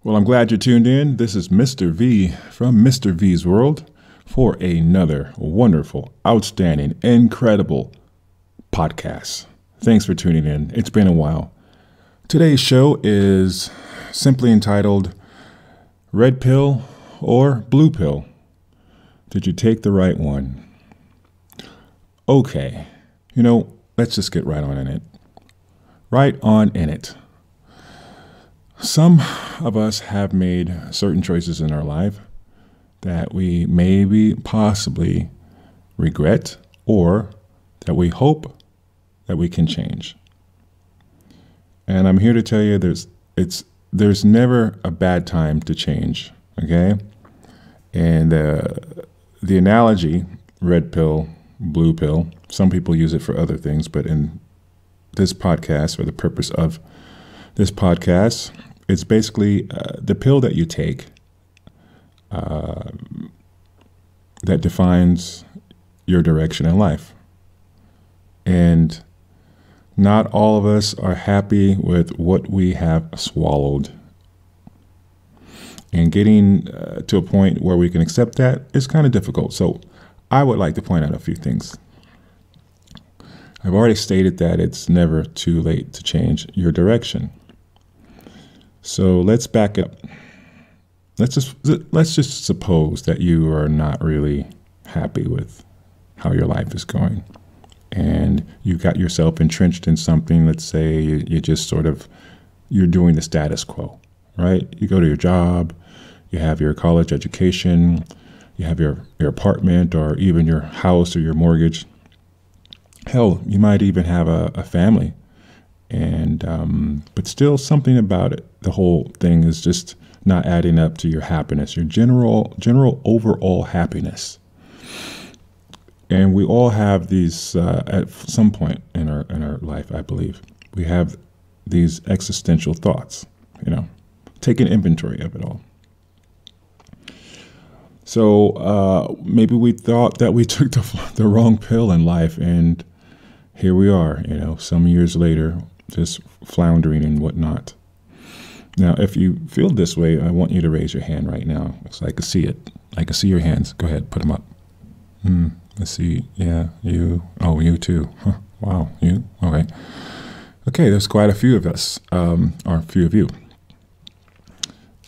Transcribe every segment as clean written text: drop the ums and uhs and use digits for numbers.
Well, I'm glad you tuned in. This is Mr. V from Mr. V's World for another wonderful, outstanding, incredible podcast. Thanks for tuning in. It's been a while. Today's show is simply entitled Red Pill or Blue Pill? Did you take the right one? Okay, let's just get right on in it. Right on in it. Some of us have made certain choices in our life that we maybe possibly regret or that we hope that we can change. And I'm here to tell you there's never a bad time to change, okay? And the analogy, red pill, blue pill, some people use it for other things, but in this podcast, for the purpose of this podcast, it's basically the pill that you take that defines your direction in life. And not all of us are happy with what we have swallowed. And getting to a point where we can accept that is kind of difficult. So I would like to point out a few things. I've already stated that it's never too late to change your direction. So let's back up. Let's just suppose that you are not really happy with how your life is going, and you got yourself entrenched in something. Let's say you just you're doing the status quo, right? You go to your job, you have your college education, you have your apartment or even your house or your mortgage. Hell, you might even have a family. And but still something about it, the whole thing is just not adding up to your happiness, your general overall happiness. And we all have these at some point in our life, I believe. We have these existential thoughts, take an inventory of it all. So maybe we thought that we took the wrong pill in life, and here we are, some years later, just floundering and whatnot. Now, if you feel this way, I want you to raise your hand right now so I can see it. I can see your hands. Go ahead, put them up. Let's see. Yeah, you. Oh, you too. Huh. Wow, you. Okay. Okay, there's quite a few of us, or a few of you.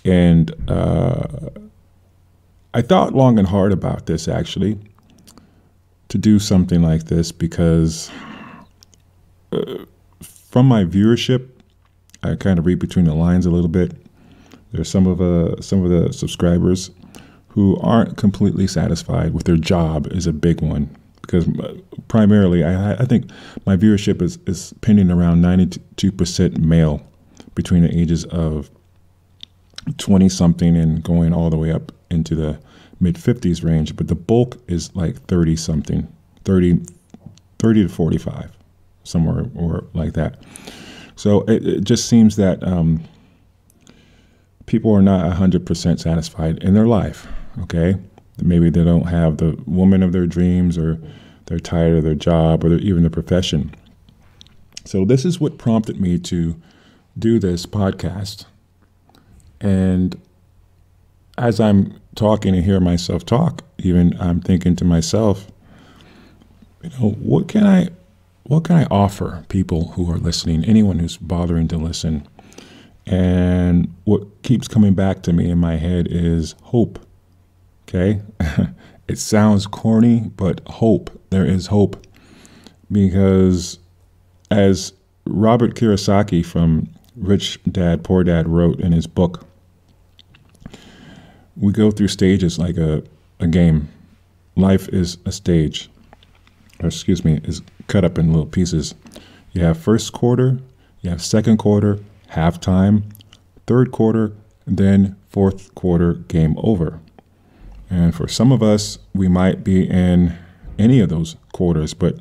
And I thought long and hard about this, actually, to do something like this because from my viewership, I kind of read between the lines a little bit. There's some of the subscribers who aren't completely satisfied with their job is a big one, because primarily I think my viewership is pending around 92% male between the ages of 20 something and going all the way up into the mid 50s range, but the bulk is like 30 something, 30 to 45. Somewhere or like that. So it just seems that people are not 100% satisfied in their life, okay? Maybe they don't have the woman of their dreams, or they're tired of their job, or even their profession. So this is what prompted me to do this podcast. And as I'm talking and hear myself talk, even I'm thinking to myself, what can I offer people who are listening, anyone who's bothering to listen? And what keeps coming back to me in my head is hope, okay? It sounds corny, but hope. There is hope. Because as Robert Kiyosaki from Rich Dad, Poor Dad wrote in his book, we go through stages like a game. Life is a stage. Is cut up in little pieces. You have first quarter, you have second quarter, halftime, third quarter, and then fourth quarter, game over. And for some of us, we might be in any of those quarters, but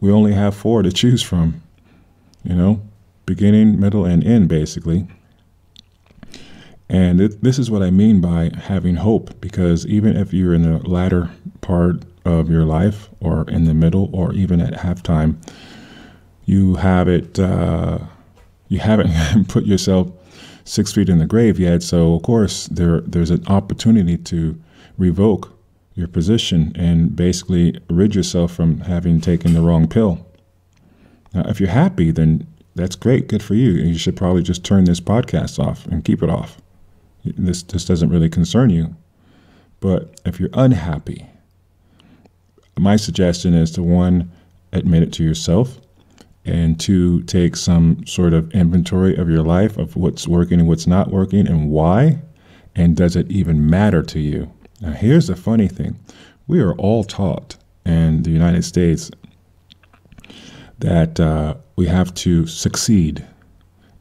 we only have 4 to choose from, beginning, middle, and end, basically. And this is what I mean by having hope, because even if you're in the latter part of your life, or in the middle, or even at halftime, you haven't put yourself 6 feet in the grave yet. So of course there's an opportunity to revoke your position and basically rid yourself from having taken the wrong pill. Now, if you're happy, then that's great. Good for you. You should probably just turn this podcast off and keep it off. This doesn't really concern you. But if you're unhappy, my suggestion is to, one, admit it to yourself, and two, take some sort of inventory of your life, of what's working and what's not working and why, and does it even matter to you? Now, here's the funny thing. We are all taught in the United States that we have to succeed,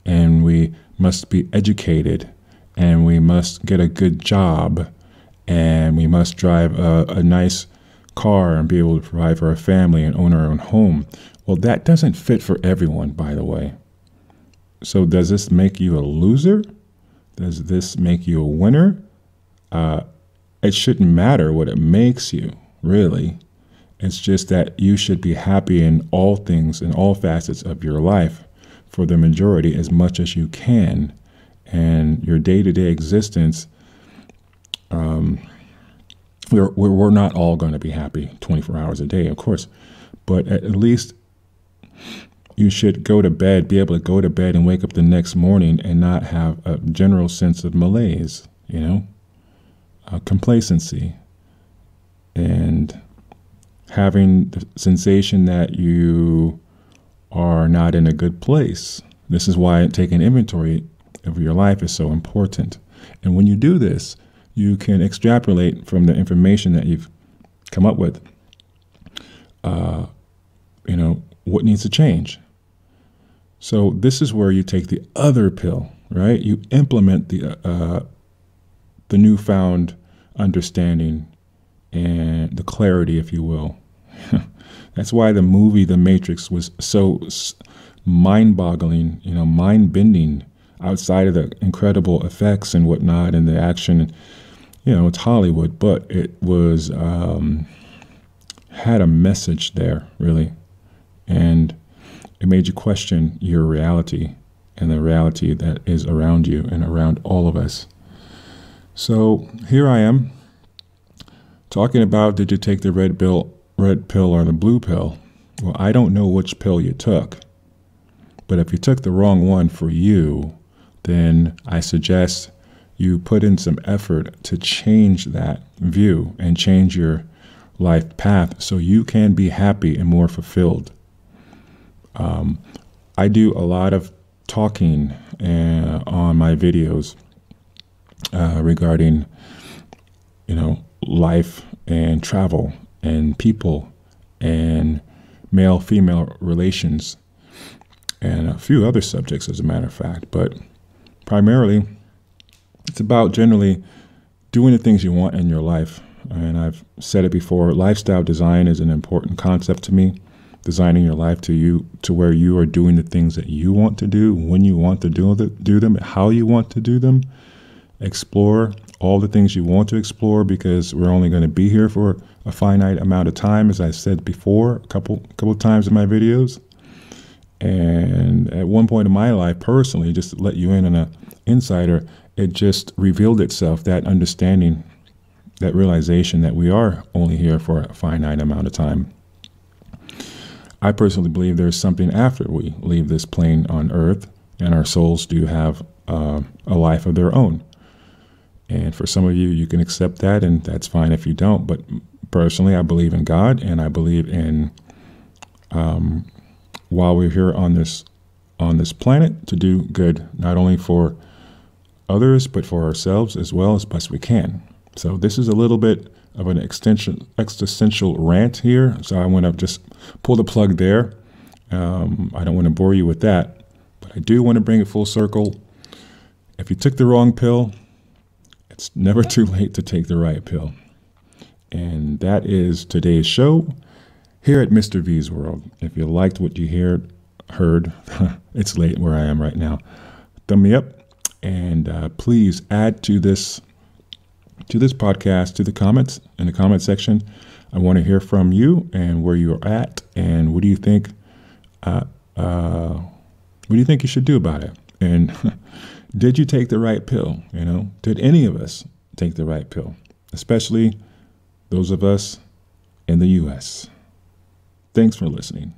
and we must be educated, and we must get a good job, and we must drive a nice car and be able to provide for our family and own our own home. Well, that doesn't fit for everyone, by the way. So does this make you a loser? Does this make you a winner? It shouldn't matter what it makes you, really. It's just that you should be happy in all things, in all facets of your life, for the majority, as much as you can. And your day-to-day existence, we're not all going to be happy 24 hours a day, of course. But at least you should go to bed, be able to go to bed and wake up the next morning and not have a general sense of malaise, complacency, and having the sensation that you are not in a good place. This is why taking inventory of your life is so important. And when you do this, you can extrapolate from the information that you've come up with, what needs to change. So this is where you take the other pill, right? You implement the newfound understanding and the clarity, if you will. That's why the movie The Matrix was so mind-boggling, mind-bending, outside of the incredible effects and whatnot and the action. It's Hollywood, but it was had a message there, really. And it made you question your reality and the reality that is around you and around all of us. So here I am talking about, did you take the red pill or the blue pill? Well, I don't know which pill you took, but if you took the wrong one for you, then I suggest you put in some effort to change that view and change your life path so you can be happy and more fulfilled. I do a lot of talking on my videos regarding, life and travel and people and male-female relations and a few other subjects, as a matter of fact. But primarily, it's about generally doing the things you want in your life. And I've said it before, lifestyle design is an important concept to me. Designing your life to where you are doing the things that you want to do, when you want to do them, how you want to do them. Explore all the things you want to explore, because we're only going to be here for a finite amount of time, as I said before a couple times in my videos. And at one point in my life, personally, just to let you in on an insider, it just revealed itself, that understanding, that realization that we are only here for a finite amount of time. I personally believe there's something after we leave this plane on earth, and our souls do have a life of their own. And for some of you, you can accept that, and that's fine if you don't. But personally, I believe in God, and I believe in while we're here on this planet, to do good, not only for others, but for ourselves as well, as best we can. So this is a little bit of an existential rant here. So I want to just pull the plug there. I don't want to bore you with that, but I do want to bring it full circle. If you took the wrong pill, it's never too late to take the right pill. And that is today's show here at Mr. V's World. If you liked what you heard, it's late where I am right now. Thumb me up, and please add to this podcast, to the comments in the comment section. I want to hear from you and where you're at, and what do you think? What do you think you should do about it? And Did you take the right pill? Did any of us take the right pill? Especially those of us in the U.S. Thanks for listening.